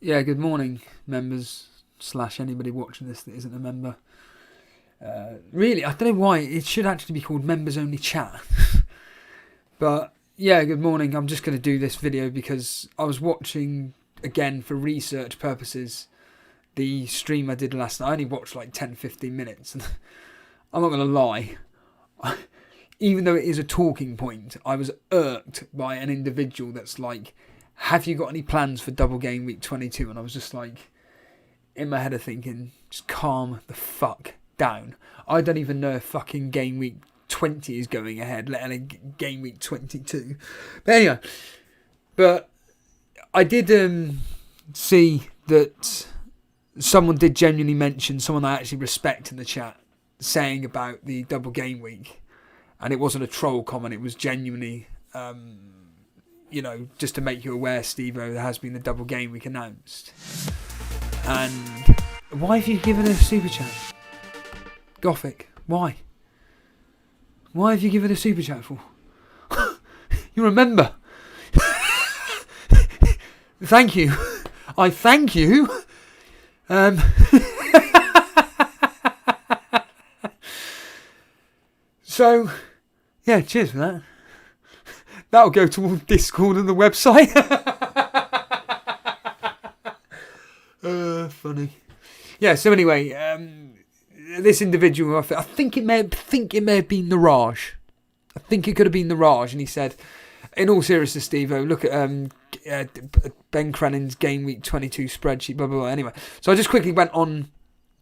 Yeah, good morning, members / anybody watching this that isn't a member. Really, I don't know why, it should actually be called Members Only Chat. But yeah, good morning. I'm just going to do this video because I was watching, again, for research purposes, the stream I did last night. I only watched like 10-15 minutes. And I'm not going to lie. Even though it is a talking point, I was irked by an individual that's like, have you got any plans for double game week 22? And I was just like, in my head of thinking, just calm the fuck down. I don't even know if fucking game week 20 is going ahead, let alone game week 22. But anyway, I did see that someone did genuinely mention, someone I actually respect in the chat, saying about the double game week. And it wasn't a troll comment, it was genuinely... just to make you aware, Steve-O, there has been the double game week announced. And why have you given a super chat? Gothic, why? Why have you given a super chat for? You remember? Thank you. I thank you. So, yeah, cheers for that. That'll go to Discord and the website. Funny. Yeah. So anyway, this individual, I think it may have been the Raj. I think it could have been the Raj, and he said, "In all seriousness, Steve-O, look at Ben Crelin's game week 22 spreadsheet." Blah blah blah. Anyway, so I just quickly went on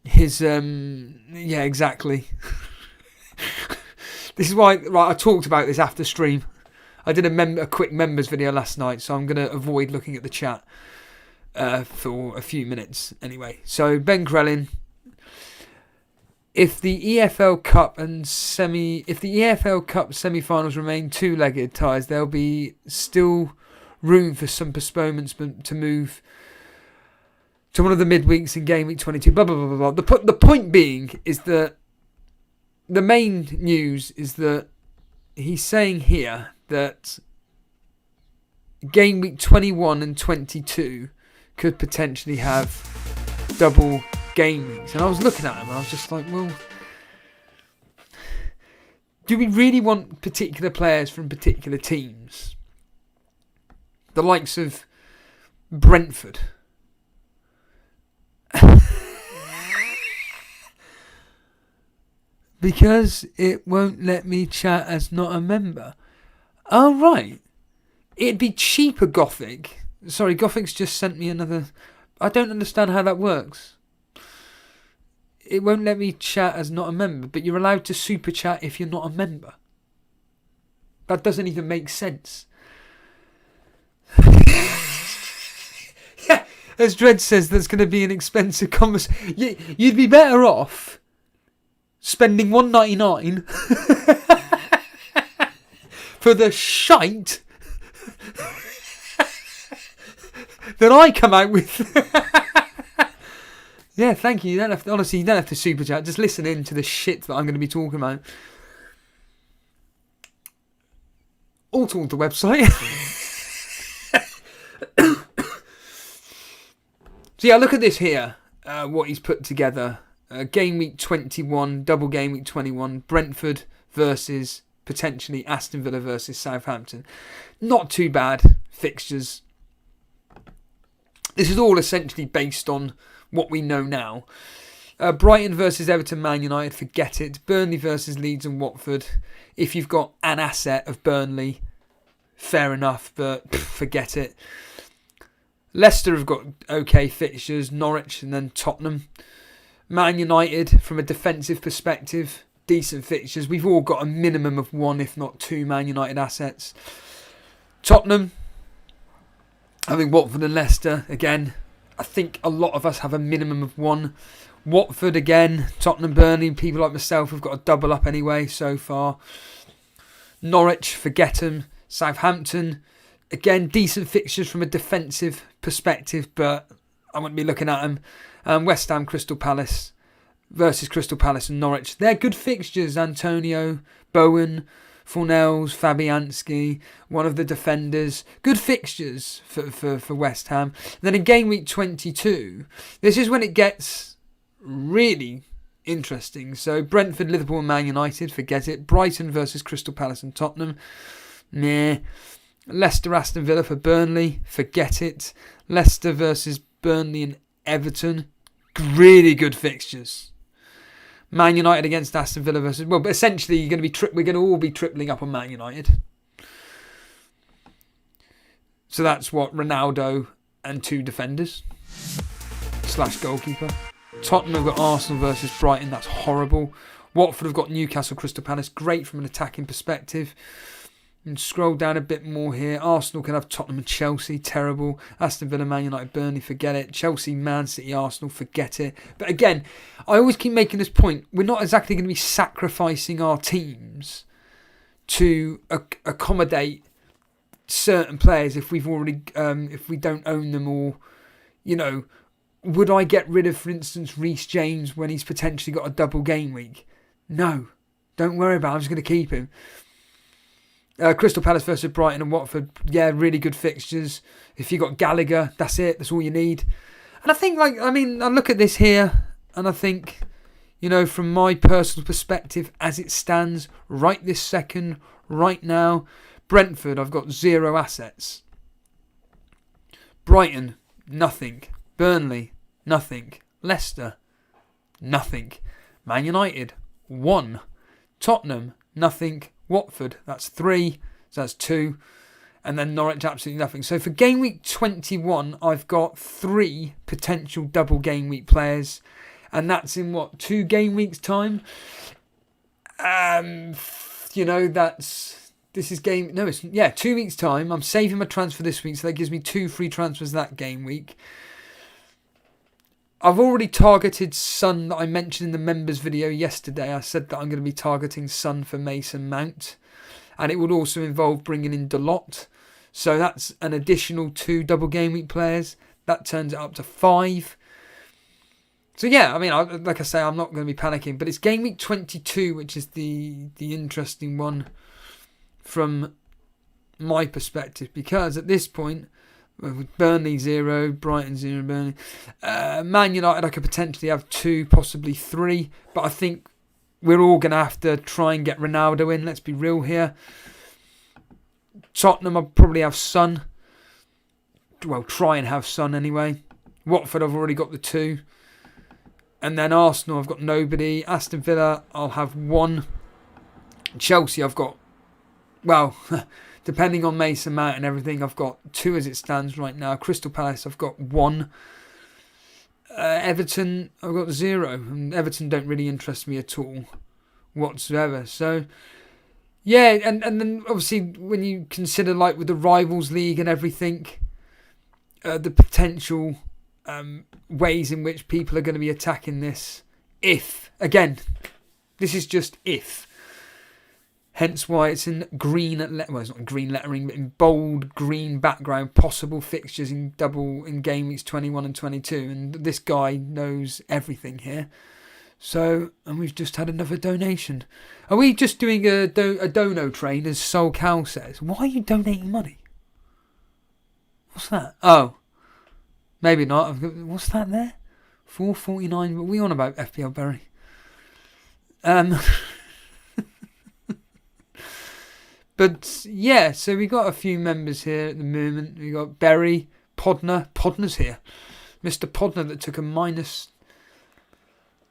his. Yeah, exactly. This is why. Right, I talked about this after stream. I did a quick members video last night, so I'm going to avoid looking at the chat for a few minutes anyway. So Ben Crelin, if the EFL Cup semi-finals remain two-legged ties, there'll be still room for some postponements to move to one of the midweeks in game week 22. Blah blah blah blah. The point being is that the main news is that he's saying here that game week 21 and 22 could potentially have double game weeks. And I was looking at him and I was just like, well, do we really want particular players from particular teams? The likes of Brentford. Because it won't let me chat as not a member. Oh, right. It'd be cheaper, Gothic. Sorry, Gothic's just sent me another... I don't understand how that works. It won't let me chat as not a member, but you're allowed to super chat if you're not a member. That doesn't even make sense. Yeah, as Dredd says, that's going to be an expensive conversation. You'd be better off spending $1.99 for the shite that I come out with. Yeah, thank you. You don't have to super chat. Just listen in to the shit that I'm going to be talking about. All towards the website. So yeah, look at this here. What he's put together. Game week 21, double game week 21, Brentford versus potentially Aston Villa versus Southampton. Not too bad fixtures. This is all essentially based on what we know now. Brighton versus Everton, Man United, forget it. Burnley versus Leeds and Watford. If you've got an asset of Burnley, fair enough, but forget it. Leicester have got okay fixtures, Norwich and then Tottenham. Man United, from a defensive perspective, decent fixtures. We've all got a minimum of one, if not two, Man United assets. Tottenham, I think Watford and Leicester, again, I think a lot of us have a minimum of one. Watford, again, Tottenham, Burnley, people like myself have got a double up anyway so far. Norwich, forget them. Southampton, again, decent fixtures from a defensive perspective, but I wouldn't be looking at them. West Ham, Crystal Palace versus Crystal Palace and Norwich. They're good fixtures. Antonio, Bowen, Fornells, Fabianski, one of the defenders. Good fixtures for West Ham. Then in game week 22, this is when it gets really interesting. So Brentford, Liverpool and Man United, forget it. Brighton versus Crystal Palace and Tottenham, meh. Leicester, Aston Villa for Burnley, forget it. Leicester versus Burnley and Everton, really good fixtures. Man United against Aston Villa versus... Well, but essentially, we're going to all be tripling up on Man United. So that's what? Ronaldo and 2 defenders. / goalkeeper. Tottenham have got Arsenal versus Brighton. That's horrible. Watford have got Newcastle, Crystal Palace. Great from an attacking perspective. And scroll down a bit more here. Arsenal can have Tottenham and Chelsea. Terrible. Aston Villa, Man United, Burnley. Forget it. Chelsea, Man City, Arsenal. Forget it. But again, I always keep making this point. We're not exactly going to be sacrificing our teams to accommodate certain players if we've already, if we don't own them, or, you know, would I get rid of, for instance, Reece James when he's potentially got a double game week? No. Don't worry about it. I'm just going to keep him. Crystal Palace versus Brighton and Watford, yeah, really good fixtures. If you got Gallagher, that's it. That's all you need. And I think, I look at this here and I think, you know, from my personal perspective, as it stands right this second, right now, Brentford, I've got 0 assets. Brighton, nothing. Burnley, nothing. Leicester, nothing. Man United, 1. Tottenham, nothing. Watford, that's 3, so that's 2, and then Norwich, absolutely nothing. So for game week 21, I've got 3 potential double game week players, and that's in 2 game weeks time. You know, this is 2 weeks time. I'm saving my transfer this week, so that gives me 2 free transfers that game week. I've already targeted Son that I mentioned in the members video yesterday. I said that I'm going to be targeting Son for Mason Mount. And it would also involve bringing in Dalot. So that's an additional 2 double game week players. That turns it up to 5. So yeah, like I say, I'm not going to be panicking. But it's game week 22, which is the interesting one from my perspective. Because at this point, with Burnley 0, Brighton 0, Burnley. Man United, I could potentially have 2, possibly 3. But I think we're all going to have to try and get Ronaldo in. Let's be real here. Tottenham, I'll probably have Son. Well, try and have Son anyway. Watford, I've already got the 2. And then Arsenal, I've got nobody. Aston Villa, I'll have 1. Chelsea, I've got... Well... Depending on Mason Mount and everything, I've got 2 as it stands right now. Crystal Palace, I've got 1. Everton, I've got 0. And Everton don't really interest me at all whatsoever. So, yeah, and then obviously when you consider with the Rivals League and everything, the potential ways in which people are going to be attacking this. If, again, this is just if. Hence why it's in green, well, it's not green lettering, but in bold green background, possible fixtures in game weeks 21 and 22. And this guy knows everything here. So, and we've just had another donation. Are we just doing a dono train, as Sol Cal says? Why are you donating money? What's that? Oh, maybe not. What's that there? $4.49. What are we on about, FPL Berry? But yeah, so we got a few members here at the moment. We got Berry, Podner. Podner's here. Mr. Podner that took a minus...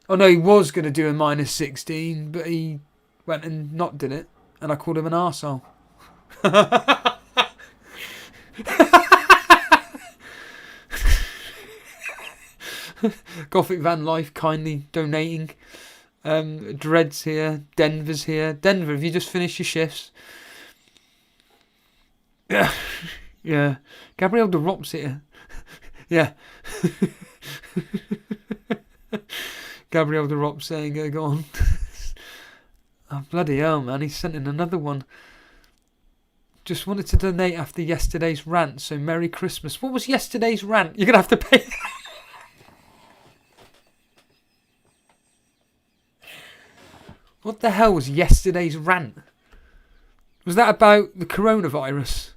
Oh no, he was going to do a minus 16, but he went and not did it. And I called him an arsehole. Gothic Van Life kindly donating. Dread's here. Denver's here. Denver, have you just finished your shifts? Yeah. Gabriel de Rop's here. Yeah. Gabriel de Rop saying, go on. Oh, bloody hell, man. He sent in another one. Just wanted to donate after yesterday's rant, so Merry Christmas. What was yesterday's rant? You're going to have to pay... What the hell was yesterday's rant? Was that about the coronavirus?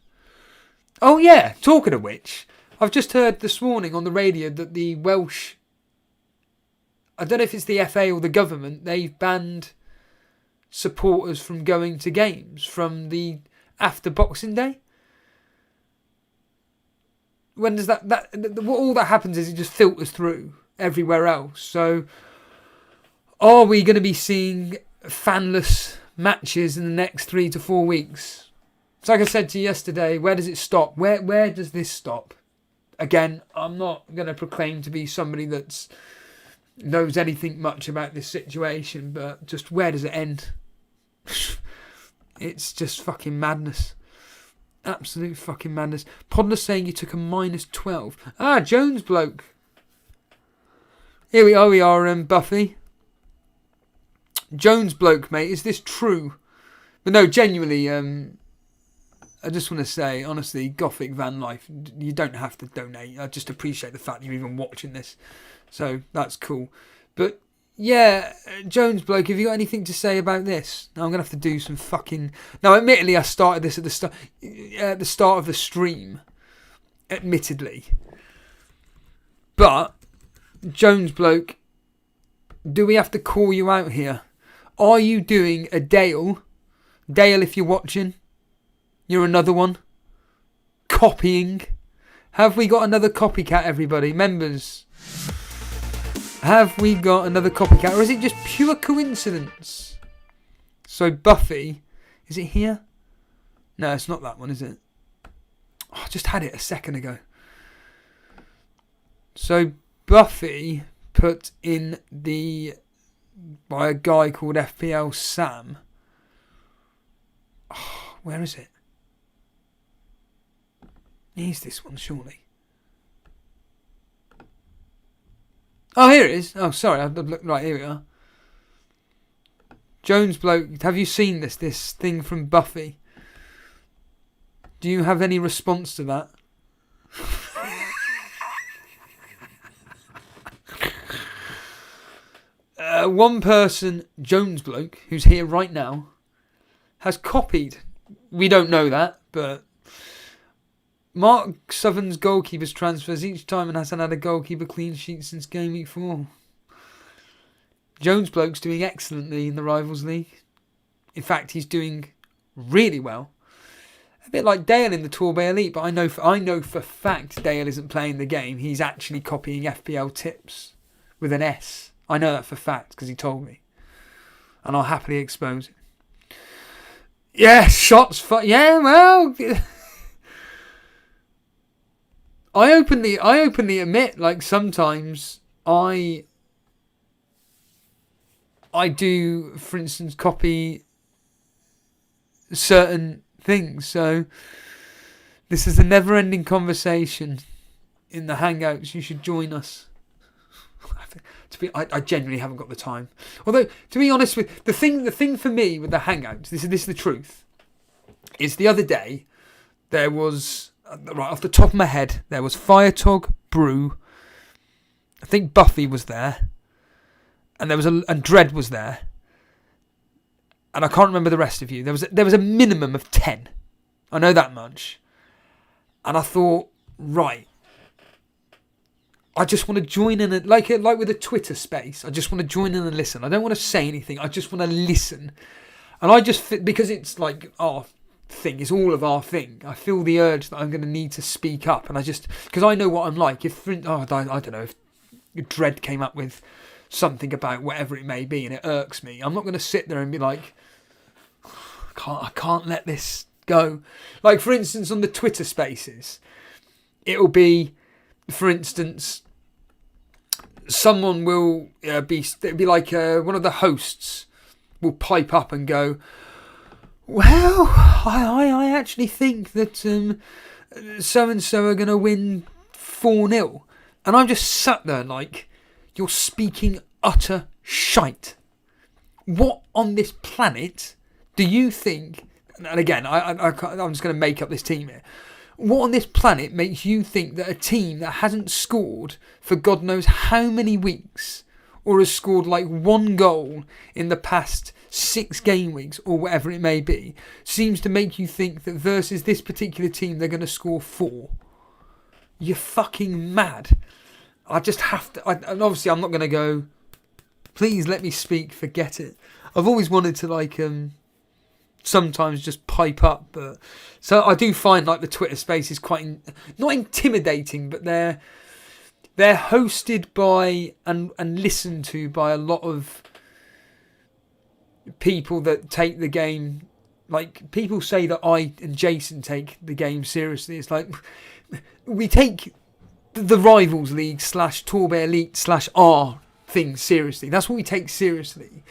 Oh yeah, talking of which, I've just heard this morning on the radio that the Welsh, I don't know if it's the FA or the government, they've banned supporters from going to games from the after Boxing Day. When does all that happens is it just filters through everywhere else. So are we going to be seeing fanless matches in the next 3 to 4 weeks? So like I said to you yesterday, where does it stop? Where does this stop? Again, I'm not going to proclaim to be somebody that knows anything much about this situation, but just where does it end? It's just fucking madness. Absolute fucking madness. Podler saying you took a -12. Jones bloke. Here we are, Buffy. Jones bloke, mate, is this true? But no, genuinely, I just want to say, honestly, Gothic Van Life, you don't have to donate. I just appreciate the fact you're even watching this. So, that's cool. But, yeah, Jones bloke, have you got anything to say about this? Now, I'm going to have to do some fucking... Now, admittedly, I started this at the start of the stream. Admittedly. But, Jones bloke, do we have to call you out here? Are you doing a Dale? Dale, if you're watching, you're another one. Copying. Have we got another copycat, everybody? Members, have we got another copycat? Or is it just pure coincidence? So Buffy, is it here? No, it's not that one, is it? Oh, I just had it a second ago. So Buffy put in by a guy called FPL Sam. Oh, where is it? Here's this one, surely. Oh, here it is. Oh, sorry, I've looked right. Here we are. Jones bloke, have you seen this thing from Buffy? Do you have any response to that? One person, Jones bloke, who's here right now, has copied. We don't know that, but Mark Southern's goalkeeper's transfers each time and hasn't had a goalkeeper clean sheet since Gameweek 4. Jones bloke's doing excellently in the Rivals League. In fact, he's doing really well. A bit like Dale in the Torbay Elite, but I know for fact Dale isn't playing the game. He's actually copying FPL tips with an S. I know that for fact because he told me. And I'll happily expose it. Yeah, shots. Yeah, well... I openly admit, like, sometimes I do, for instance, copy certain things. So this is a never-ending conversation in the Hangouts. You should join us. I genuinely haven't got the time. Although, to be honest with the thing for me with the Hangouts, this is the truth. Is the other day there was, right off the top of my head, there was Firetog, Brew. I think Buffy was there, and and Dread was there, and I can't remember the rest of you. There was a minimum of 10. I know that much, and I thought, right. I just want to join in, like with a Twitter space. I just want to join in and listen. I don't want to say anything. I just want to listen. And because it's like our thing, it's all of our thing. I feel the urge that I'm going to need to speak up. And because I know what I'm like. I don't know, if Dread came up with something about whatever it may be and it irks me, I'm not going to sit there and be like, I can't let this go. Like, for instance, on the Twitter spaces, it'll be, for instance, someone will be like one of the hosts will pipe up and go, well, I actually think that so-and-so are going to win 4-0. And I'm just sat there like, you're speaking utter shite. What on this planet do you think, and again, I'm just going to make up this team here, what on this planet makes you think that a team that hasn't scored for God knows how many weeks or has scored like 1 goal in the past 6 game weeks or whatever it may be seems to make you think that versus this particular team they're going to score 4. You're fucking mad. I just have to... and obviously I'm not going to go, please let me speak, forget it. I've always wanted to like sometimes just pipe up, but so I do find like the Twitter space is quite not intimidating, but they're hosted by and listened to by a lot of people that take the game, like people say that I and Jason take the game seriously. It's like we take the Rivals League / Torbay Elite / R thing seriously. That's what we take seriously.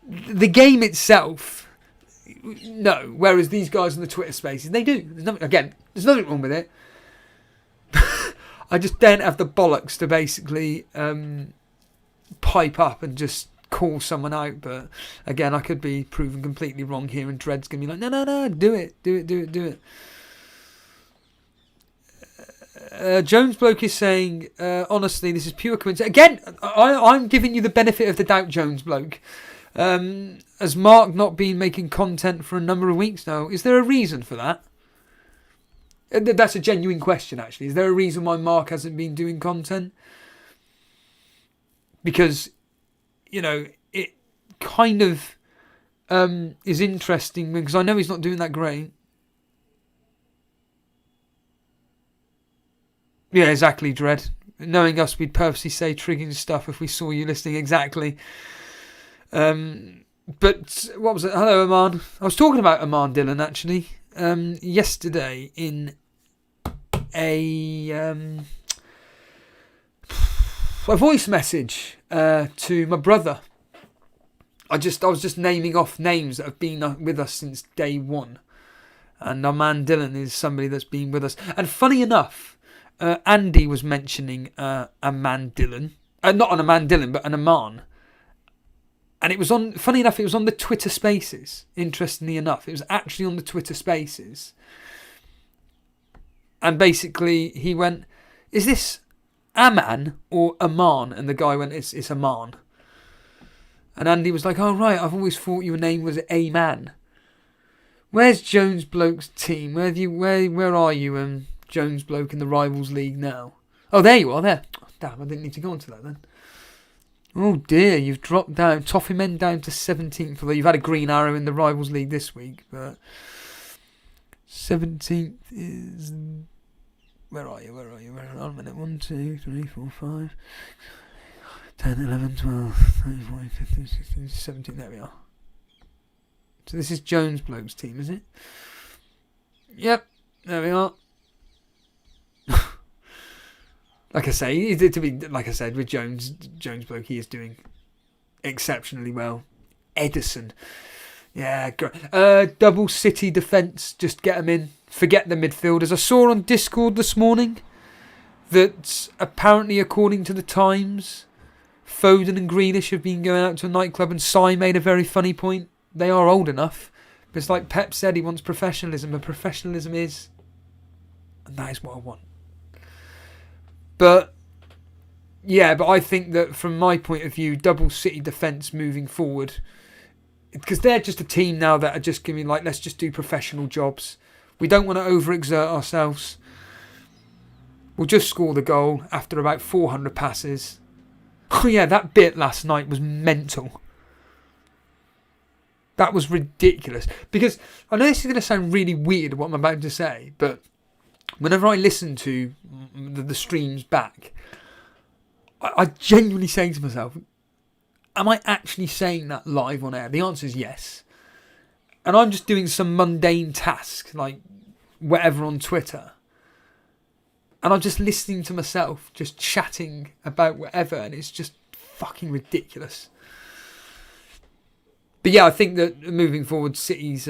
The game itself, no. Whereas these guys in the Twitter spaces, they do. There's nothing wrong with it. I just don't have the bollocks to basically pipe up and just call someone out. But again, I could be proven completely wrong here, and Dread's going to be like, no, do it. Jones Bloke is saying, honestly, this is pure coincidence. Again, I'm giving you the benefit of the doubt, Jones Bloke. Has Mark not been making content for a number of weeks now? Is there a reason for that? That's a genuine question, actually. Is there a reason why Mark hasn't been doing content? Because, it kind of is interesting, because I know he's not doing that great. Yeah, exactly, Dread. Knowing us, we'd purposely say triggering stuff if we saw you listening. Exactly. But what was it? Hello, Aman. I was talking about Aman Dillon actually yesterday in a voice message to my brother. I was just naming off names that have been with us since day one, and Aman Dillon is somebody that's been with us. And funny enough, Andy was mentioning Aman Dillon, not an Aman Dillon, but an Aman. And it was funny enough, it was on the Twitter Spaces, interestingly enough. It was actually on the Twitter Spaces. And basically, he went, is this Aman or Aman? And the guy went, it's Aman. And Andy was like, oh, right, I've always thought your name was A-Man. Where's Jones Bloke's team? Where are you, Jones Bloke in the Rivals League now? Oh, there you are, there. Oh, damn, I didn't need to go on to that then. Oh dear, you've dropped down. Toffee Men down to 17th. Although you've had a green arrow in the Rivals League this week. But 17th is... Where are you? Where are on a minute? 1, 2, 3, 4, 5, 10, 11, 12, 13, 14, 15, 16, 17. There we are. So this is Jones Bloke's team, is it? Yep, there we are. Like I said, with Jones Bloke, he is doing exceptionally well. Edison, yeah, great. Double City defence, just get them in. Forget the midfielders. I saw on Discord this morning that apparently, according to the Times, Foden and Grealish have been going out to a nightclub, and Sai made a very funny point. They are old enough, but it's like Pep said, he wants professionalism, and professionalism is, and that is what I want. But I think that from my point of view, Double City defence moving forward, because they're just a team now that are just giving let's just do professional jobs. We don't want to overexert ourselves. We'll just score the goal after about 400 passes. Oh yeah, that bit last night was mental. That was ridiculous. Because I know this is going to sound really weird what I'm about to say, but whenever I listen to the streams back, I genuinely say to myself, am I actually saying that live on air? The answer is yes. And I'm just doing some mundane task, like whatever on Twitter. And I'm just listening to myself, just chatting about whatever, and it's just fucking ridiculous. But yeah, I think that moving forward, City's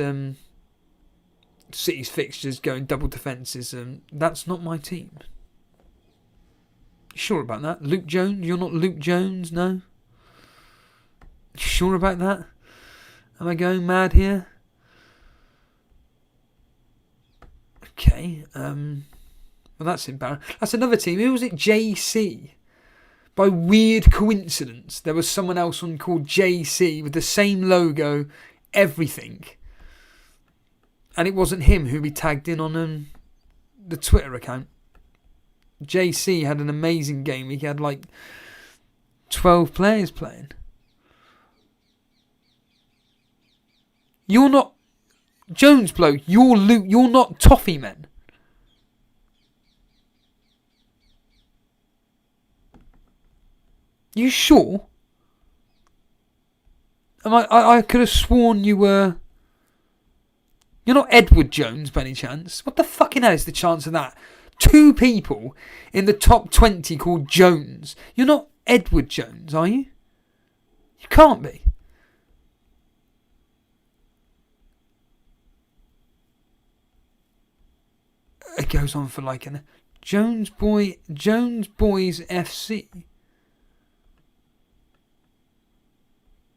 fixtures going double defences, that's not my team. Sure about that? Luke Jones? You're not Luke Jones, no? Sure about that? Am I going mad here? Okay, well that's embarrassing. That's another team. Who was it? JC. by weird coincidence, there was someone else on called JC with the same logo, everything. And it wasn't him who we tagged in on the Twitter account. JC had an amazing game. He had like 12 players playing. You're not Jones bloke, you're not Toffee Men. You sure? I could have sworn you were. You're not Edward Jones by any chance. What the fucking hell is the chance of that? 2 people in the top 20 called Jones. You're not Edward Jones, are you? You can't be. It goes on for like an Jones Boys FC.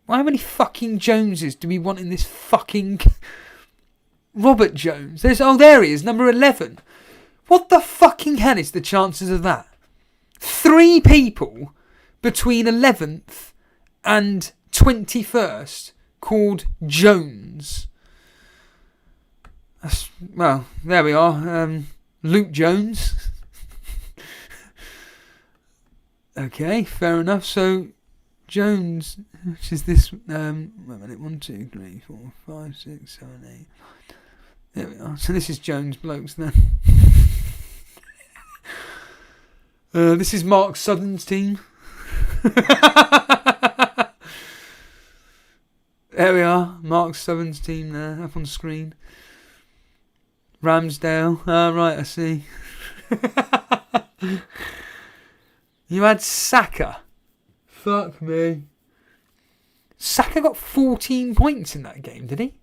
Well, how many fucking Joneses do we want in this fucking Robert Jones? There he is, number 11. What the fucking hell is the chances of that? 3 people between 11th and 21st called Jones. Well, there we are. Luke Jones. Okay, fair enough. So, Jones, which is this, wait a minute, 1, 2, 3, 4, 5, 6, 7, 8. There we are. So this is Jones blokes then. This is Mark Southern's team. There we are. Mark Southern's team there, up on screen. Ramsdale. Right, I see. You had Saka. Fuck me. Saka got 14 points in that game, did he?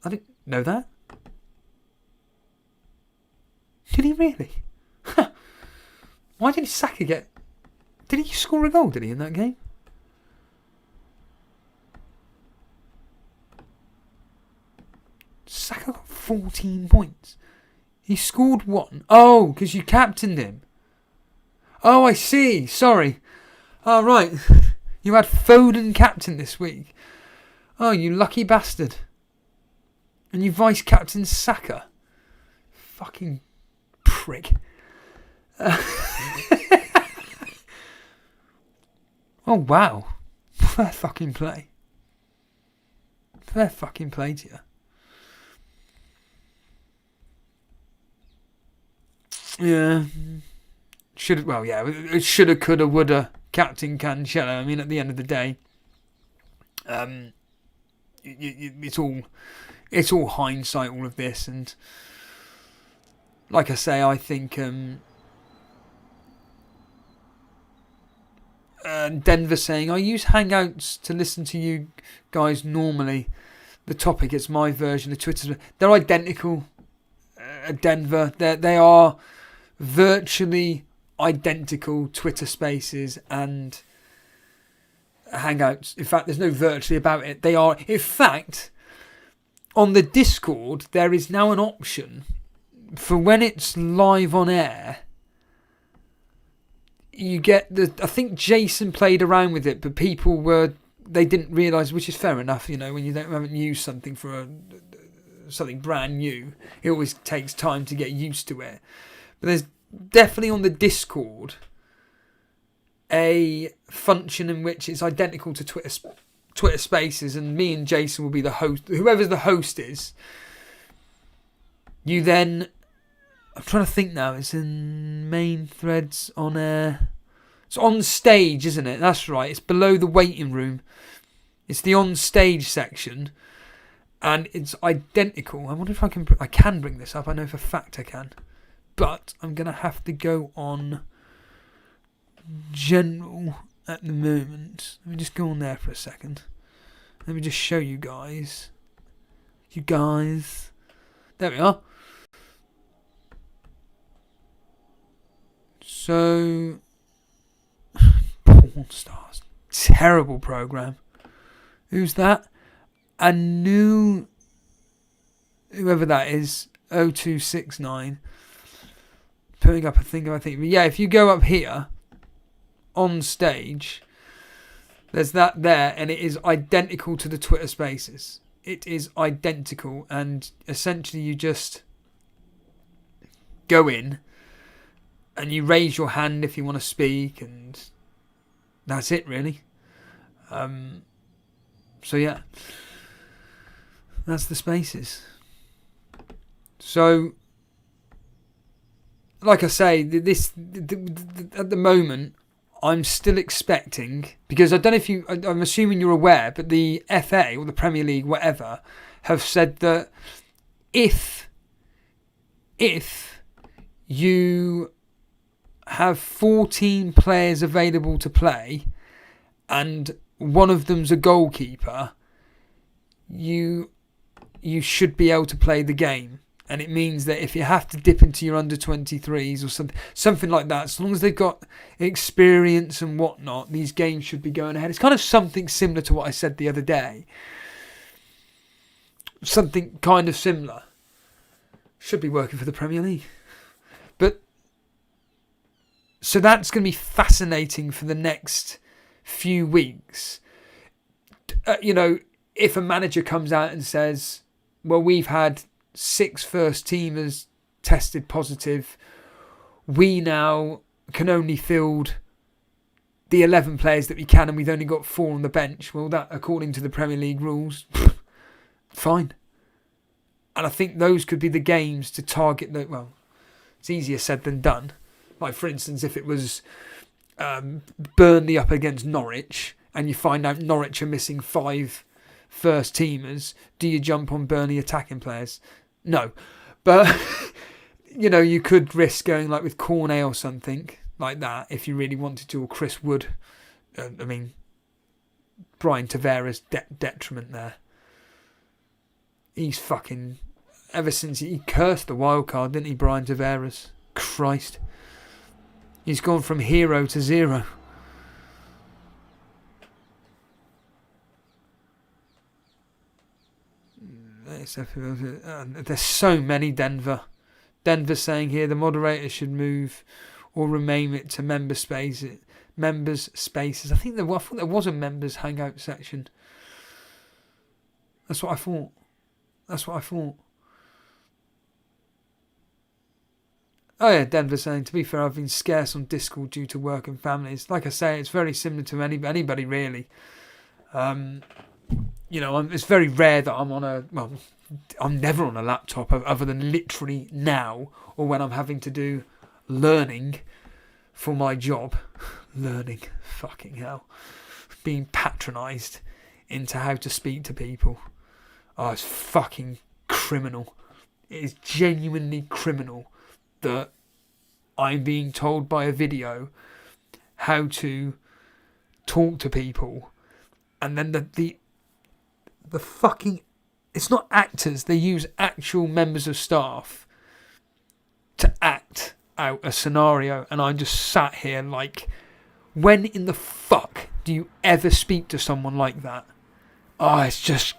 I didn't know that. Did he really? Why did Saka get... Did he score a goal, did he, in that game? Saka got 14 points. He scored 1. Oh, because you captained him. Oh, I see. Sorry. Oh, right. You had Foden captain this week. Oh, you lucky bastard. And you vice-captain Saka. Fucking prick. Oh, wow. Fair fucking play. Fair fucking play to you. Yeah. It shoulda, coulda, woulda. Captain Cancelo. I mean, at the end of the day, it's all hindsight, all of this, and like I say, I think Denver saying I use Hangouts to listen to you guys normally. The topic, it's my version of Twitter. They're identical. Denver, they are virtually identical Twitter Spaces and Hangouts. In fact, there's no virtually about it. They are. In fact, on the Discord, there is now an option for when it's live on air. You get I think Jason played around with it, but they didn't realise, which is fair enough. You know, when you haven't used something for something brand new, it always takes time to get used to it. But there's definitely on the Discord a function in which it's identical to Twitter Spaces, and me and Jason will be the host. Whoever the host is, you then... I'm trying to think now. It's in main threads on air. It's on stage, isn't it? That's right. It's below the waiting room. It's the on stage section. And it's identical. I wonder if I can bring this up. I know for a fact I can. But I'm going to have to go on general at the moment. Let me just go on there for a second. Let me just show you guys. There we are. So, Porn Stars. Terrible program. Who's that? A new... Whoever that is. 0269. putting up a thing, I think. But yeah, if you go up here, on stage, there's that there, and it is identical to the Twitter Spaces. It is identical, and essentially you just go in, and you raise your hand if you want to speak, and that's it, really. So yeah, that's the Spaces. So, like I say, at the moment, I'm still expecting, because I don't know if I'm assuming you're aware, but the FA or the Premier League, whatever, have said that if you have 14 players available to play and one of them's a goalkeeper, you should be able to play the game. And it means that if you have to dip into your under-23s or something like that, as long as they've got experience and whatnot, these games should be going ahead. It's kind of something similar to what I said the other day. Something kind of similar. Should be working for the Premier League. But so that's going to be fascinating for the next few weeks. If a manager comes out and says, well, we've had 6 first teamers tested positive, we now can only field the 11 players that we can, and we've only got 4 on the bench. Well, that, according to the Premier League rules, fine. And I think those could be the games to target. Well, it's easier said than done. Like, for instance, if it was Burnley up against Norwich, and you find out Norwich are missing 5 first teamers, do you jump on Burnley attacking players? No. But, you could risk going like with Cornet or something like that if you really wanted to, or Chris Wood. Brian Tavares' detriment there. He's fucking... Ever since he cursed the wild card, didn't he, Brian Tavares? Christ. He's gone from hero to zero. There's so many Denver. Denver saying here the moderator should move or rename it to members spaces. I thought there was a members hangout section. That's what I thought. Oh yeah, Denver saying, to be fair, I've been scarce on Discord due to work and families. Like I say, it's very similar to anybody really. It's very rare that I'm never on a laptop other than literally now, or when I'm having to do learning for my job. Learning, fucking hell. Being patronised into how to speak to people. Oh, it's fucking criminal. It is genuinely criminal that I'm being told by a video how to talk to people, and then the fucking... It's not actors. They use actual members of staff to act out a scenario. And I just sat here like, when in the fuck do you ever speak to someone like that? Oh, it's just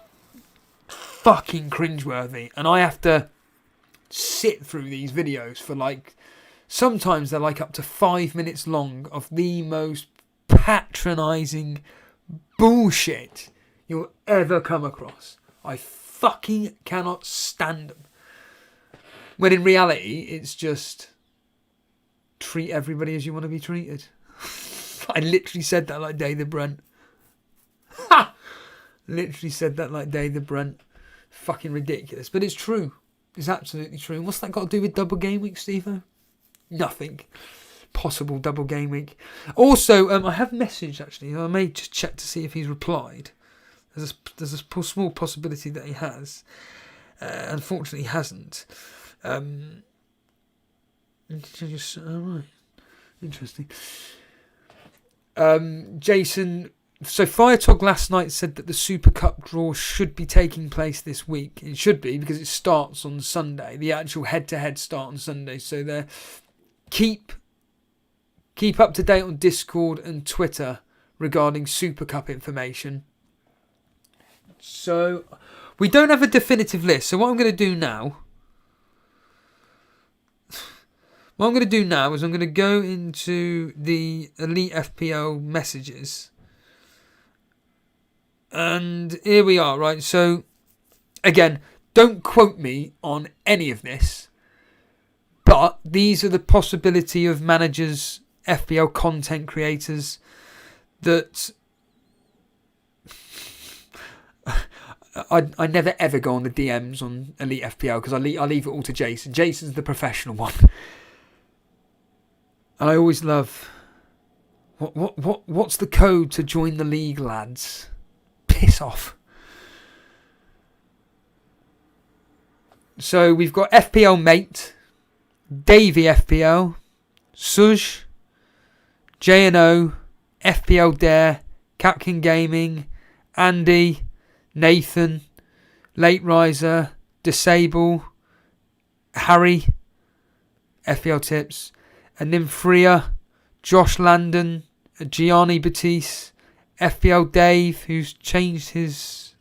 fucking cringeworthy. And I have to sit through these videos for sometimes they're up to 5 minutes long of the most patronising bullshit you'll ever come across. I fucking cannot stand them. When in reality, it's just treat everybody as you want to be treated. I literally said that like David Brent. Ha! Literally said that like David Brent. Fucking ridiculous. But it's true. It's absolutely true. And what's that got to do with double game week, Steve-o? Nothing. Possible double game week. Also, I have messaged actually. I may just check to see if he's replied. There's a small possibility that he has. Unfortunately, he hasn't. Right. Interesting. Jason. So Firetog last night said that the Super Cup draw should be taking place this week. It should be because it starts on Sunday. The actual head-to-head start on Sunday. So there, keep up to date on Discord and Twitter regarding Super Cup information. So we don't have a definitive list. So what I'm going to do now, What I'm going to do now is I'm going to go into the Elite FPL messages. And here we are, right? So, again, don't quote me on any of this. But these are the possibility of managers, FPL content creators that I never ever go on the DMs on Elite FPL because I leave it all to Jason. Jason's the professional one. And I always love what's the code to join the league, lads? Piss off. So we've got FPL Mate, Davey FPL, Suj, J&O, FPL Dare, Capkin Gaming, Andy, Nathan, Late Riser, Disable, Harry, FPL Tips, and Nymphria, Josh Landon, Gianni Batiste, FPL Dave, who's changed his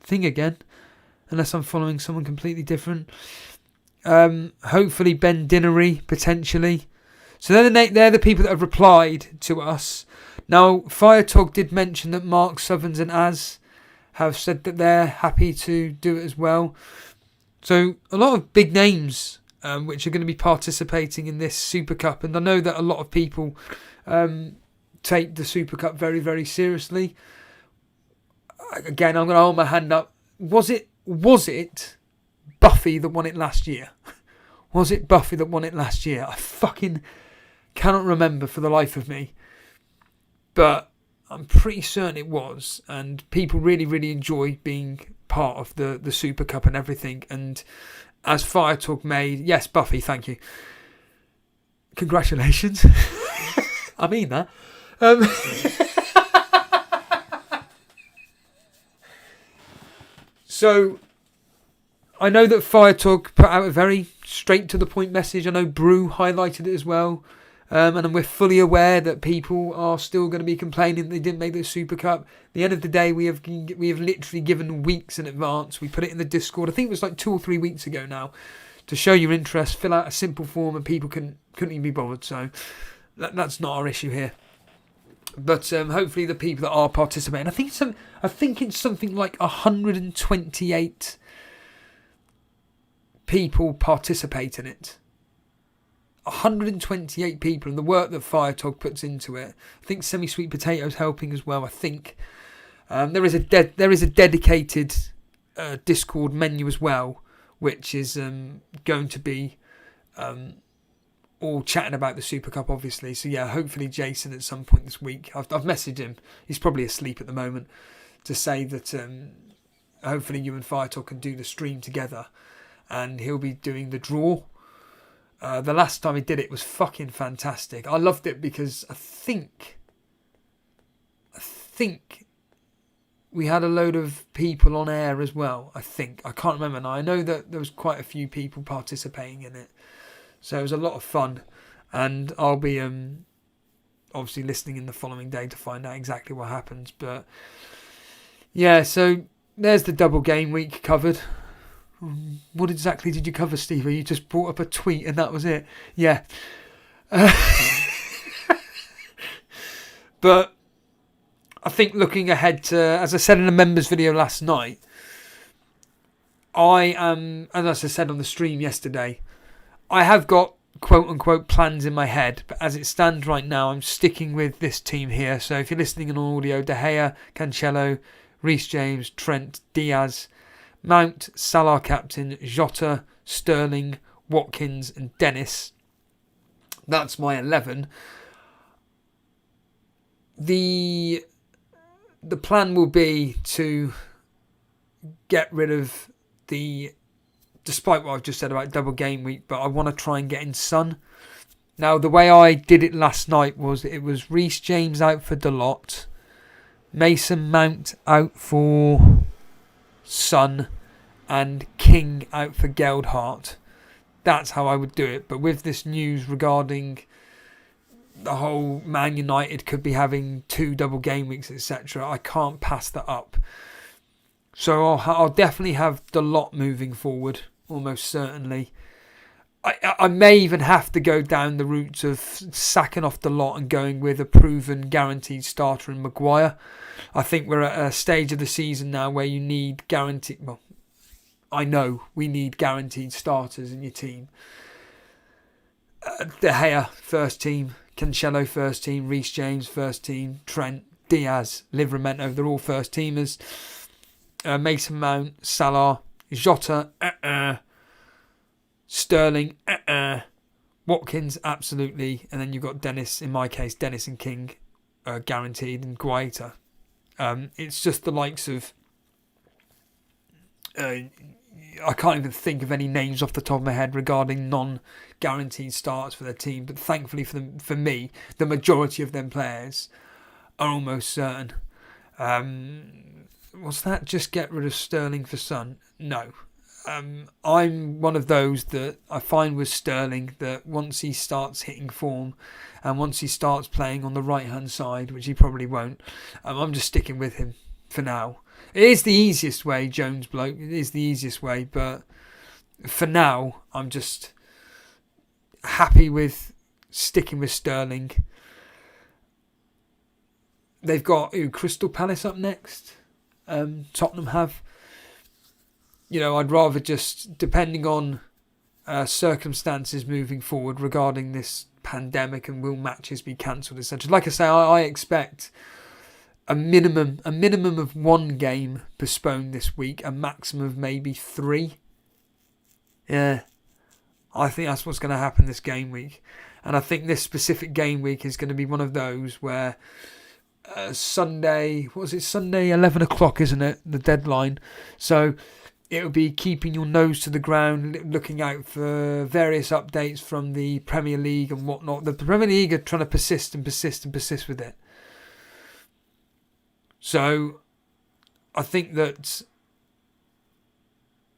thing again, unless I'm following someone completely different. Hopefully Ben Dinnery, potentially. So they're the people that have replied to us. Now, Firetog did mention that Mark Southerns and Az have said that they're happy to do it as well. So a lot of big names which are going to be participating in this Super Cup. And I know that a lot of people take the Super Cup very, very seriously. Again, I'm going to hold my hand up. Was it Buffy that won it last year? Was it Buffy that won it last year? I fucking cannot remember for the life of me. But I'm pretty certain it was. And people really, really enjoy being part of the Super Cup and everything. And as Fire Talk made... Yes, Buffy, thank you. Congratulations. I mean that. So, I know that Fire Talk put out a very straight to the point message. I know Brew highlighted it as well. And we're fully aware that people are still going to be complaining they didn't make the Super Cup. At the end of the day, we have literally given weeks in advance. We put it in the Discord. I think it was like 2 or 3 weeks ago now, to show your interest. Fill out a simple form, and people couldn't even be bothered. So that's not our issue here. But hopefully the people that are participating, I think it's something like 128 people participate in it. 128 people, and the work that Firetog puts into it. I think Semi Sweet Potato's helping as well. I think there is a dedicated Discord menu as well, which is going to be all chatting about the Super Cup, obviously. So yeah, hopefully Jason at some point this week. I've messaged him. He's probably asleep at the moment, to say that hopefully you and Firetog can do the stream together, and he'll be doing the draw. The last time he did it was fucking fantastic. I loved it because I think we had a load of people on air as well. I can't remember now. I know that there was quite a few people participating in it, so it was a lot of fun. And I'll be obviously listening in the following day to find out exactly what happens. But yeah, so there's the double game week covered. What exactly did you cover, Steve? You just brought up a tweet and that was it. Yeah. But I think looking ahead to, as I said in a members video last night, I am, as I said on the stream yesterday, I have got quote unquote plans in my head, but as it stands right now, I'm sticking with this team here. So if you're listening on audio, De Gea, Cancelo, Reece James, Trent, Diaz, Mount, Salah captain, Jota, Sterling, Watkins and Dennis. That's my 11. The plan will be to get rid of despite what I've just said about double game week, but I want to try and get in Son. Now, the way I did it last night was it was Reece James out for Dalot, Mason Mount out for Son, and King out for Geldhart. That's how I would do it. But with this news regarding the whole Man United could be having 2 double game weeks, etc., I can't pass that up. So I'll definitely have Dalot moving forward, almost certainly. I may even have to go down the route of sacking off the lot and going with a proven guaranteed starter in Maguire. I think we're at a stage of the season now where you need guaranteed... Well, I know we need guaranteed starters in your team. De Gea, first team. Cancelo, first team. Reece James, first team. Trent, Diaz, Livramento, they're all first teamers. Mason Mount, Salah, Jota, Sterling, Watkins, absolutely. And then you've got Dennis, in my case, Dennis and King, guaranteed, and Guaita. It's just the likes of... I can't even think of any names off the top of my head regarding non-guaranteed starts for their team. But thankfully for me, the majority of them players are almost certain. Was that just get rid of Sterling for Son? No. I'm one of those that I find with Sterling that once he starts hitting form and once he starts playing on the right-hand side, which he probably won't, I'm just sticking with him for now. It is the easiest way, Jones bloke. It is the easiest way, but for now, I'm just happy with sticking with Sterling. They've got Crystal Palace up next. Tottenham have. I'd rather just, depending on circumstances moving forward regarding this pandemic and will matches be cancelled, etc. Like I say, I expect a minimum of one game postponed this week, a maximum of maybe 3. Yeah, I think that's what's going to happen this game week. And I think this specific game week is going to be one of those where Sunday, Sunday 11 o'clock, isn't it? The deadline. So it'll be keeping your nose to the ground, looking out for various updates from the Premier League and whatnot. The Premier League are trying to persist with it. So I think that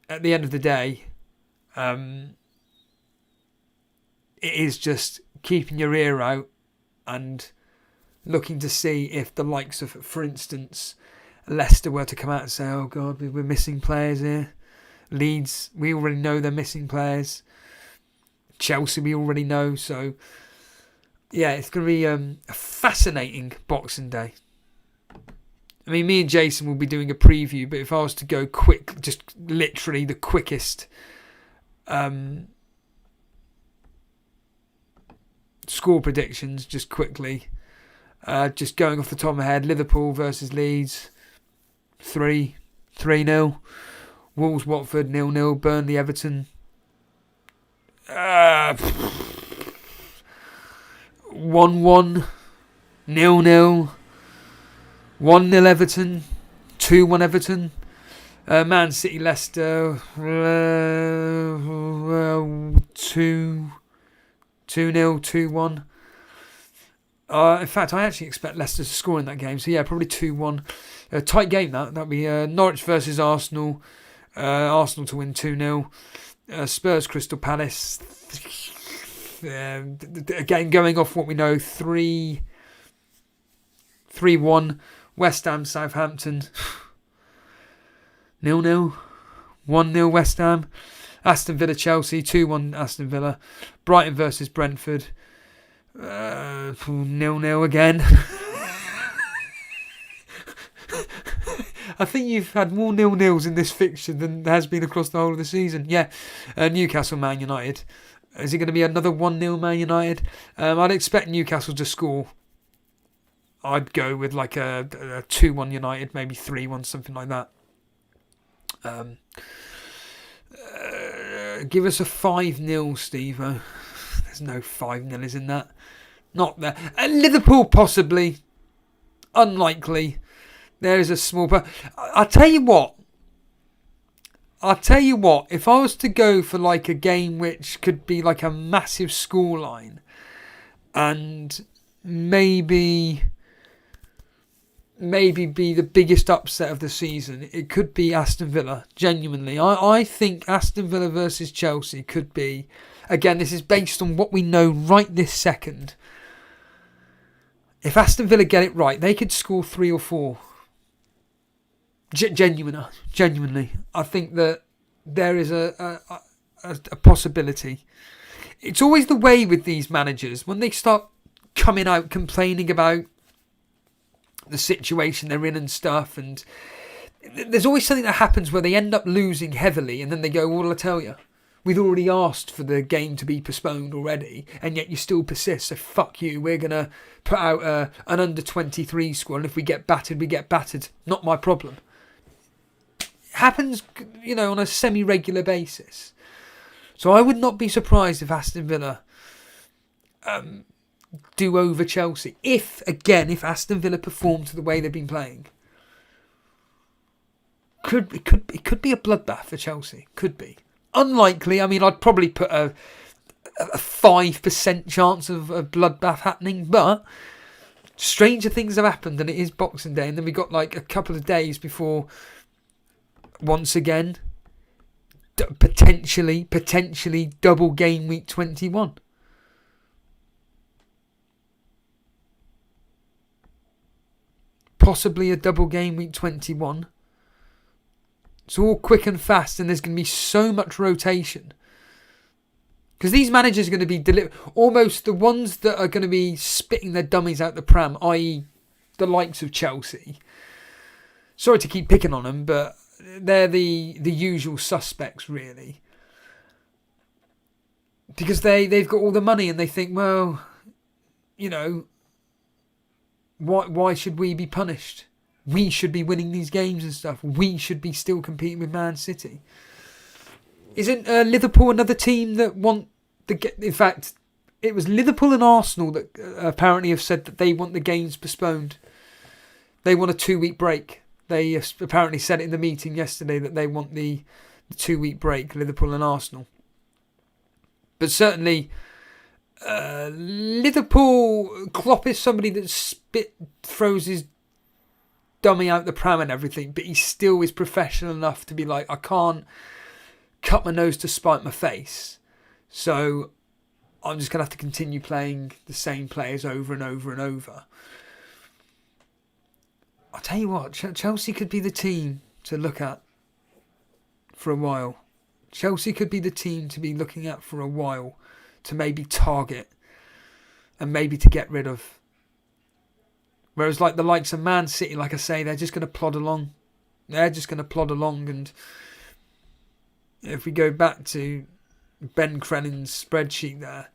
at the end of the day, it is just keeping your ear out and looking to see if the likes of, for instance, Leicester were to come out and say, oh God, we're missing players here. Leeds, we already know they're missing players. Chelsea, we already know. So, yeah, it's going to be a fascinating Boxing Day. I mean, me and Jason will be doing a preview, but if I was to go quick, just literally the quickest score predictions, just quickly, just going off the top of my head, Liverpool versus Leeds, 3-0. Wolves, Watford, 0-0. Burnley, Everton, 1-1, 0-0. 1-0 Everton, 2-1 Everton, Man City Leicester, 2-0, 2-1. In fact, I actually expect Leicester to score in that game. So yeah, probably 2-1. Tight game that'll be Norwich versus Arsenal. Arsenal to win 2-0. Spurs Crystal Palace. Again, going off what we know, 3-1. West Ham, Southampton, 0-0, 1-0 West Ham. Aston Villa, Chelsea, 2-1 Aston Villa. Brighton versus Brentford, 0-0 again. I think you've had more 0-0s in this fixture than there has been across the whole of the season. Yeah, Newcastle, Man United. Is it going to be another 1-0 Man United? I'd expect Newcastle to score. I'd go with like a 2-1 United, maybe 3-1, something like that. Give us a 5-0, Steve-O. There's no 5-0s in that. Not there. Liverpool, possibly. Unlikely. There is a small... I'll tell you what. If I was to go for like a game which could be like a massive scoreline and maybe be the biggest upset of the season, it could be Aston Villa. Genuinely, I think Aston Villa versus Chelsea could be, again, this is based on what we know right this second. If Aston Villa get it right, they could score 3 or 4. Genuinely, I think that there is a a possibility. It's always the way with these managers when they start coming out complaining about the situation they're in and stuff, and there's always something that happens where they end up losing heavily, and then they go, well, I'll tell you, we've already asked for the game to be postponed already, and yet you still persist, so fuck you, we're going to put out an under-23 squad, and if we get battered, we get battered. Not my problem. It happens, on a semi-regular basis. So I would not be surprised if Aston Villa do over Chelsea. If Aston Villa perform to the way they've been playing. It could be a bloodbath for Chelsea. Could be. Unlikely. I mean, I'd probably put a 5% chance of a bloodbath happening, but stranger things have happened, and it is Boxing Day, and then we got like a couple of days before, once again, potentially double game week 21. Possibly a double game week 21. It's all quick and fast, and there's going to be so much rotation. Because these managers are going to be almost the ones that are going to be spitting their dummies out the pram, i.e. the likes of Chelsea. Sorry to keep picking on them, but they're the usual suspects, really. Because they've got all the money, and they think, well, why should we be punished? We should be winning these games and stuff. We should be still competing with Man City. Isn't Liverpool another team that want the... In fact, it was Liverpool and Arsenal that apparently have said that they want the games postponed. They want a 2-week break. They apparently said it in the meeting yesterday that they want the 2-week break, Liverpool and Arsenal. But certainly, Liverpool, Klopp is somebody that throws his dummy out the pram and everything, but he still is professional enough to be like, I can't cut my nose to spite my face, so I'm just going to have to continue playing the same players over and over and over. I'll tell you what, Chelsea could be the team to look at for a while. Chelsea could be the team to be looking at for a while, to maybe target and maybe to get rid of. Whereas like the likes of Man City, like I say, they're just going to plod along. And if we go back to Ben Crelin's spreadsheet there,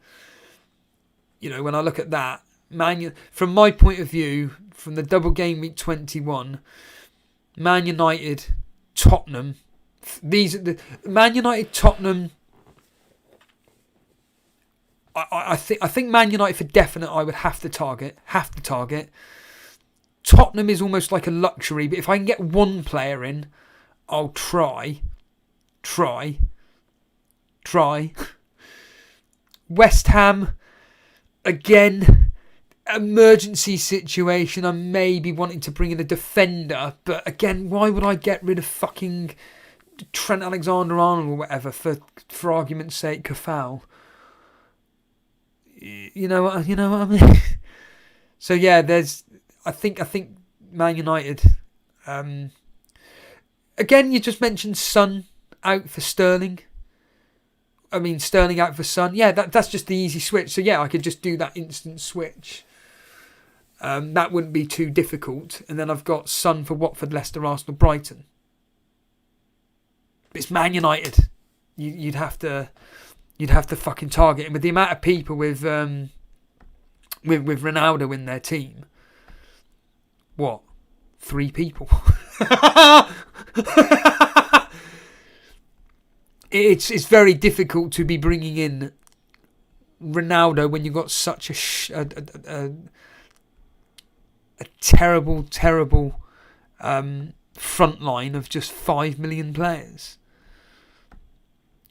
when I look at that, from my point of view, from the double game week 21, Man United, Tottenham, these are the Man United, Tottenham. I think Man United for definite I would have to target. Tottenham is almost like a luxury, but if I can get one player in, I'll try. West Ham, again, emergency situation. I may be wanting to bring in a defender, but again, why would I get rid of fucking Trent Alexander-Arnold or whatever for argument's sake, Kafal? You know what I mean? So yeah, I think Man United. Again, you just mentioned Son out for Sterling. I mean, Sterling out for Son. Yeah, that's just the easy switch. So yeah, I could just do that instant switch. That wouldn't be too difficult. And then I've got Son for Watford, Leicester, Arsenal, Brighton. But it's Man United. You'd have to fucking target him with the amount of people with Ronaldo in their team. What? 3 people. It's very difficult to be bringing in Ronaldo when you've got such a terrible front line of just 5 million players.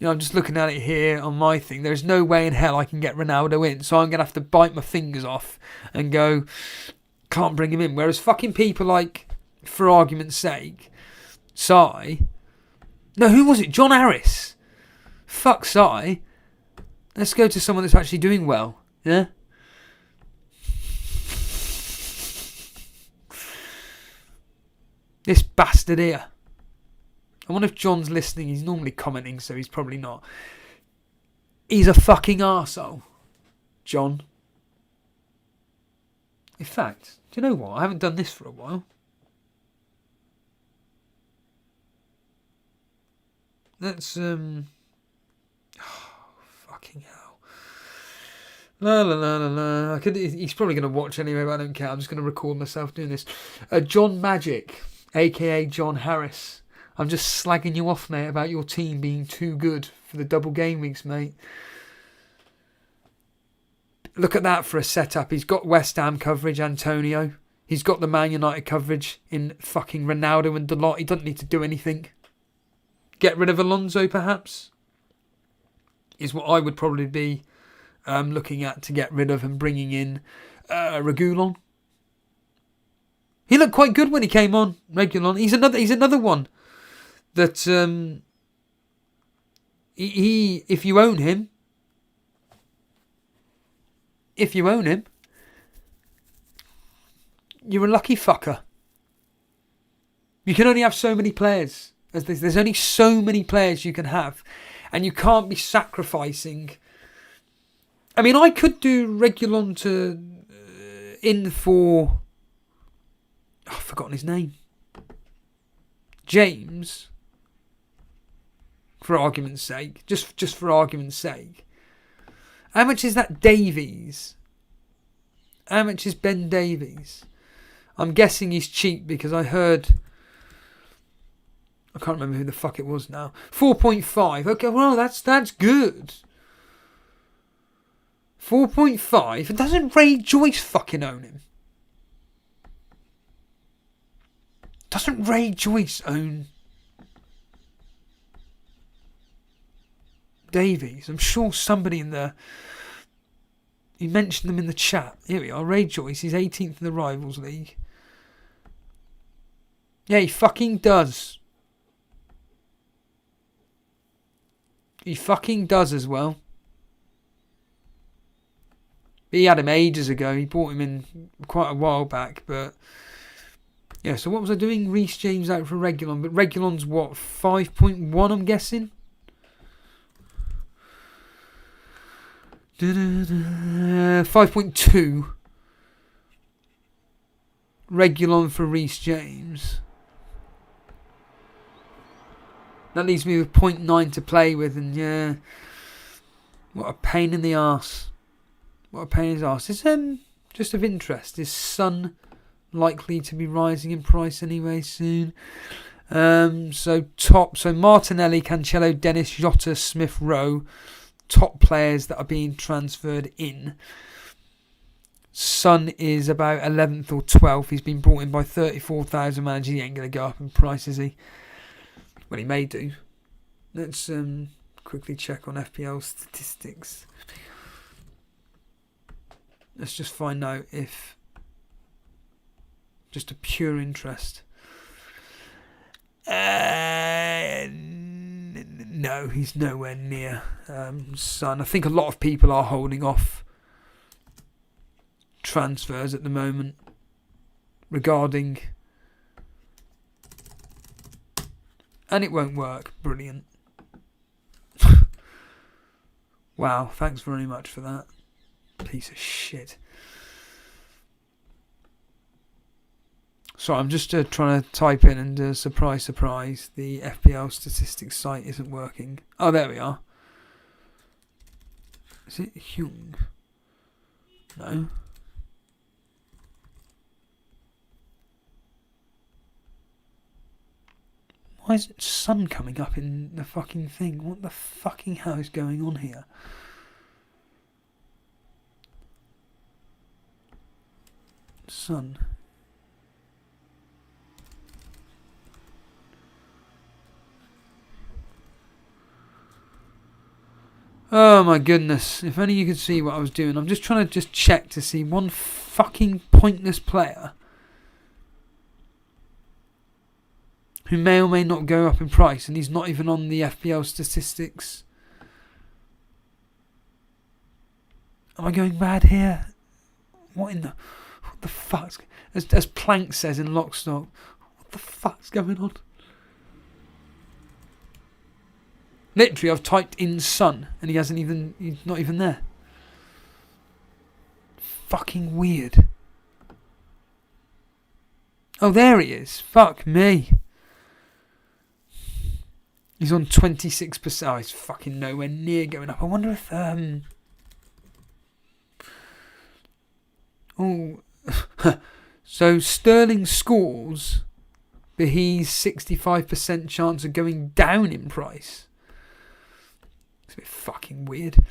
I'm just looking at it here on my thing. There's no way in hell I can get Ronaldo in, so I'm going to have to bite my fingers off and go, can't bring him in. Whereas fucking people like, for argument's sake, who was it? John Harris. Fuck Sai. Let's go to someone that's actually doing well. Yeah? This bastard here. I wonder if John's listening. He's normally commenting, so he's probably not. He's a fucking arsehole, John. In fact, do you know what? I haven't done this for a while. Let's, fucking hell. La la la la la. He's probably going to watch anyway, but I don't care. I'm just going to record myself doing this. John Magic, a.k.a. John Harris. I'm just slagging you off, mate, about your team being too good for the double game weeks, mate. Look at that for a setup. He's got West Ham coverage, Antonio. He's got the Man United coverage in fucking Ronaldo and Dalot. He doesn't need to do anything. Get rid of Alonso, perhaps, is what I would probably be looking at to get rid of, and bringing in Reguilon. He looked quite good when he came on, Reguilon. He's another one that he if you own him, you're a lucky fucker. You can only have so many players. There's only so many players you can have, and you can't be sacrificing. I mean, I could do Reguilon to in for. Oh, I've forgotten his name. James. For argument's sake, just for argument's sake. How much is that Davies? How much is Ben Davies? I'm guessing he's cheap because I heard. I can't remember who the fuck it was now. 4.5. Okay, well, that's good. 4.5. And doesn't Ray Joyce fucking own him? Doesn't Ray Joyce own Davies? I'm sure somebody in the... You mentioned them in the chat. Here we are. Ray Joyce. He's 18th in the Rivals League. Yeah, he fucking does. He fucking does as well. He had him ages ago. He bought him in quite a while back. But yeah, so what was I doing? Reece James out for Reguilon. But Reguilon's what? 5.1, I'm guessing? 5.2. Reguilon for Reece James. That leaves me with 0.9 to play with, and yeah, what a pain in the arse. What a pain in the arse. Is just of interest, is Son likely to be rising in price anyway soon? So Martinelli, Cancelo, Dennis, Jota, Smith Rowe, top players that are being transferred in. Son is about 11th or 12th. He's been brought in by 34,000 managers. He ain't going to go up in price, is he? Well, he may do. Let's quickly check on FPL statistics. Let's just find out if... Just a pure interest. No, he's nowhere near Son. I think a lot of people are holding off transfers at the moment regarding... And it won't work. Brilliant. Wow, thanks very much for that. Piece of shit. So I'm just trying to type in, and surprise, surprise, the FPL statistics site isn't working. Oh, there we are. Is it Hyung? No. Why is it Sun coming up in the fucking thing? What the fucking hell is going on here? Sun. Oh my goodness. If only you could see what I was doing. I'm just trying to check to see one fucking pointless player who may or may not go up in price, and he's not even on the FPL statistics. Am I going mad here? What the fuck's... As Plank says in Lockstock, what the fuck's going on? Literally, I've typed in Son and he's not even there. Fucking weird. Oh, there he is. Fuck me. He's on 26%. Oh, he's fucking nowhere near going up. I wonder if... Oh... So, Sterling scores, but he's 65% chance of going down in price. It's a bit fucking weird.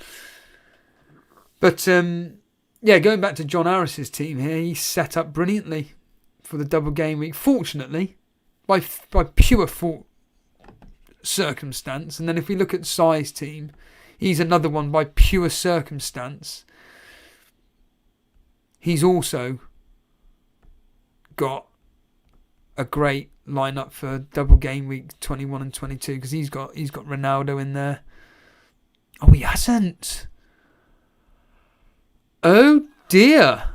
But, yeah, going back to John Harris's team here, he's set up brilliantly for the double game week. Fortunately, by pure circumstance. And then if we look at Sai's team, he's another one by pure circumstance. He's also got a great lineup for double game week 21 and 22 because he's got Ronaldo in there. Oh, he hasn't. Oh dear.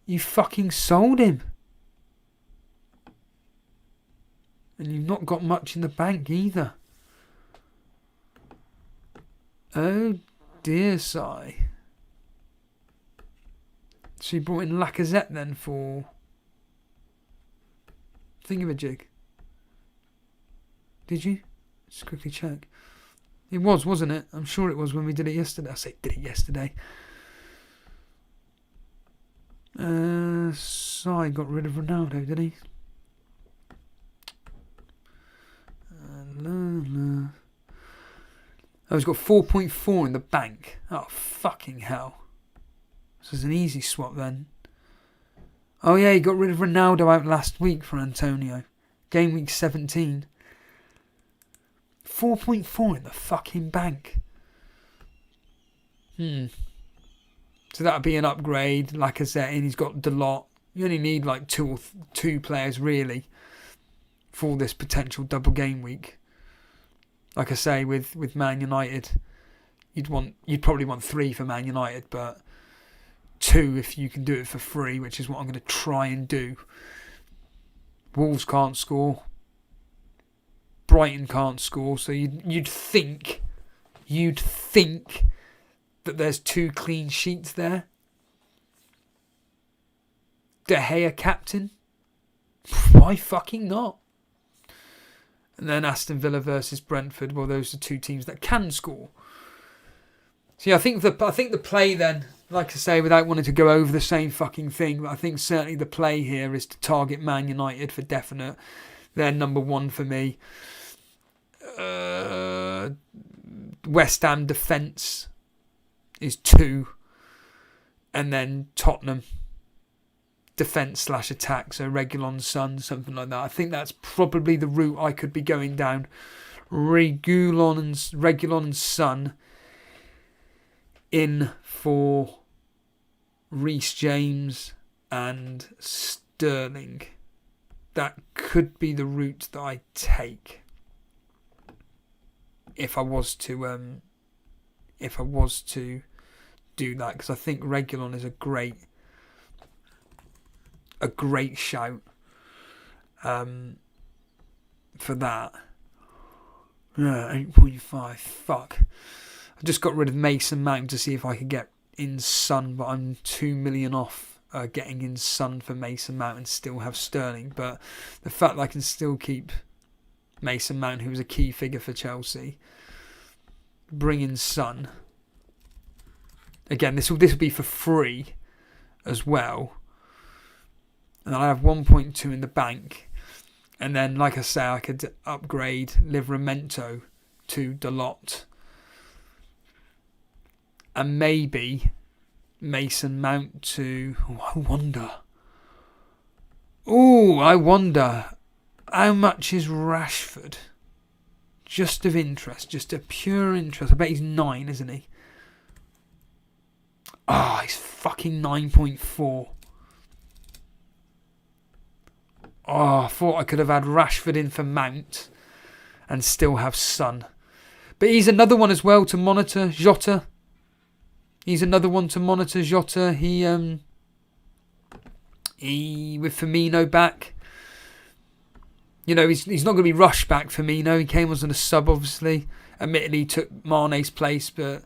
You fucking sold him. And you've not got much in the bank either. Oh dear, Sai. So you brought in Lacazette then for thingamajig. Did you? Just quickly check. It was, wasn't it? I'm sure it was when we did it yesterday. I say did it yesterday. Sai got rid of Ronaldo, did he? Oh, he's got 4.4 in the bank. Oh, fucking hell. This is an easy swap then. Oh yeah, he got rid of Ronaldo out last week for Antonio. Game week 17. 4.4 in the fucking bank. So that'd be an upgrade. Lacazette in, he's got Delot. You only need like two players really for this potential double game week. Like I say, with Man United, you'd probably want 3 for Man United, but 2 if you can do it for free, which is what I'm going to try and do. Wolves can't score. Brighton can't score, so you'd think that there's 2 clean sheets there. De Gea captain? Why fucking not? And then Aston Villa versus Brentford. Well, those are 2 teams that can score. So yeah, I think the play then, like I say, without wanting to go over the same fucking thing, but I think certainly the play here is to target Man United for definite. They're number 1 for me. West Ham defence is 2, and then Tottenham defence/attack, so Reguilon, Son, something like that. I think that's probably the route I could be going down. Reguilon and Son in for Reece James and Sterling. That could be the route that I take if I was to do that, because I think Reguilon is a great shout for that. 8.5. Fuck. I just got rid of Mason Mount to see if I could get in Son, but I'm 2 million off getting in Son for Mason Mount and still have Sterling. But the fact that I can still keep Mason Mount, who was a key figure for Chelsea, bring in Son. Again, this will be for free as well. And then I have 1.2 in the bank. And then, like I say, I could upgrade Livramento to Delot. And maybe Mason Mount to... I wonder how much is Rashford? Just of interest, just a pure interest. I bet he's 9, isn't he? Oh, he's fucking 9.4. Oh, I thought I could have had Rashford in for Mount and still have Son. But he's another one as well to monitor. Jota. He's another one to monitor. Jota. He with Firmino back. You know, he's not going to be rushed back for me. No, he came as a sub, obviously. Admittedly, he took Mane's place, but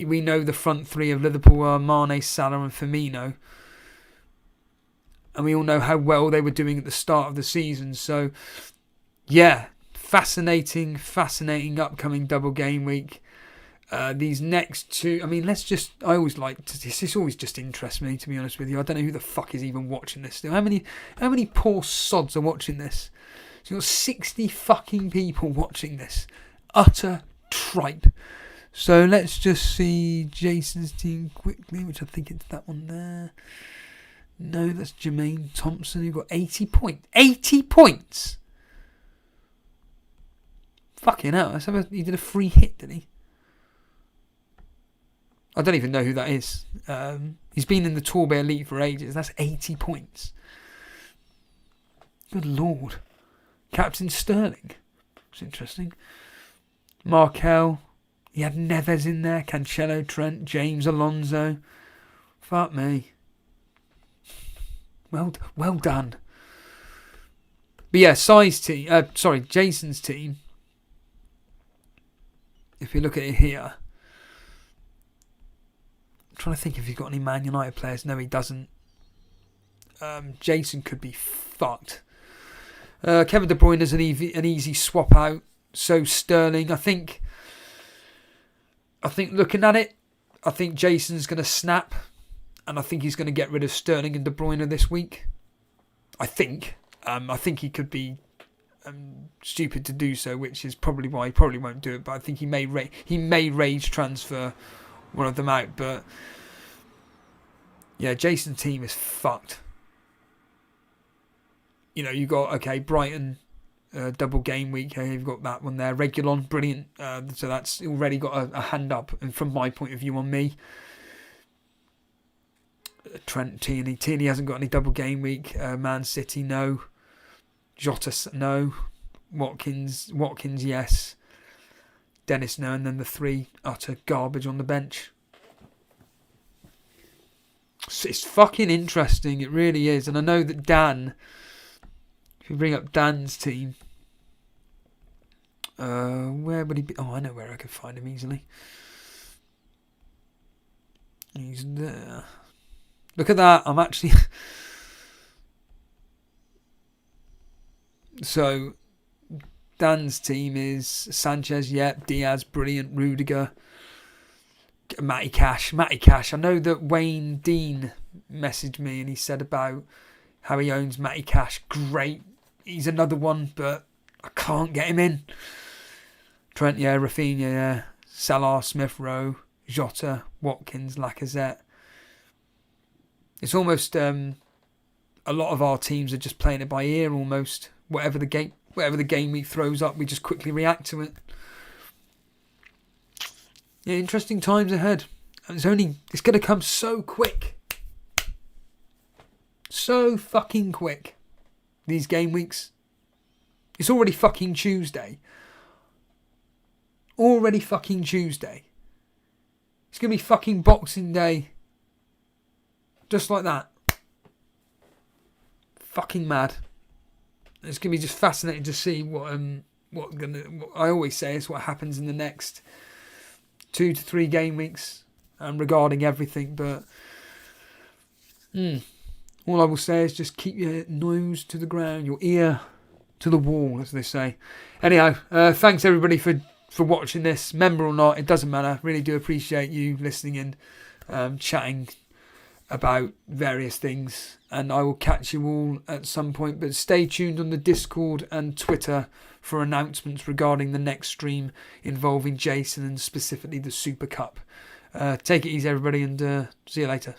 we know the front three of Liverpool are Mane, Salah and Firmino. And we all know how well they were doing at the start of the season. So, yeah, fascinating upcoming double game week. These next two, I mean, I always like to, this always just interests me, to be honest with you. I don't know who the fuck is even watching this still. How many poor sods are watching this? So you've got 60 fucking people watching this. Utter tripe. So let's just see Jason's team quickly, which I think it's that one there. No, that's Jermaine Thompson, who got 80 points. 80 points! Fucking hell. He did a free hit, did he? I don't even know who that is. He's been in the Torbay Elite for ages. That's 80 points. Good lord. Captain Sterling. It's interesting. Markel. He had Neves in there. Cancelo, Trent, James, Alonso. Fuck me. Well done. But yeah, Jason's team. If you look at it here. I'm trying to think if he's got any Man United players. No, he doesn't. Jason could be fucked. Kevin De Bruyne is an easy swap out. So Sterling, I think looking at it, I think Jason's going to snap. And I think he's going to get rid of Sterling and De Bruyne this week. I think he could be stupid to do so, which is probably why he probably won't do it. But I think he may rage transfer one of them out. But yeah, Jason's team is fucked. You know, you got Brighton double game week. You've got that one there. Regulon, brilliant. So that's already got a hand up, and from my point of view on me. Trent, Tierney hasn't got any double game week. Man City, no. Jota, no. Watkins, yes. Dennis, no. And then the three utter garbage on the bench. It's fucking interesting. It really is. And I know that Dan, if you bring up Dan's team, where would he be? Oh, I know where I could find him easily. He's there. Look at that. I'm actually... So, Dan's team is Sanchez, Diaz, brilliant, Rudiger, Matty Cash. I know that Wayne Dean messaged me and he said about how he owns Matty Cash. Great. He's another one, but I can't get him in. Trent, Rafinha, Salah, Smith Rowe, Jota, Watkins, Lacazette. It's almost a lot of our teams are just playing it by ear almost. Whatever the game week throws up, we just quickly react to it. Yeah, interesting times ahead. It's going to come so quick. So fucking quick. These game weeks. It's already fucking Tuesday. It's going to be fucking Boxing Day. Just like that. Fucking mad. It's going to be just fascinating to see what I always say is what happens in the next 2 to 3 game weeks regarding everything. But all I will say is just keep your nose to the ground, your ear to the wall, as they say. Anyhow, thanks everybody for watching this. Member or not, it doesn't matter. Really do appreciate you listening and chatting about various things, and I will catch you all at some point, but stay tuned on the Discord and Twitter for announcements regarding the next stream involving Jason and specifically the Super Cup. Take it easy everybody, and see you later.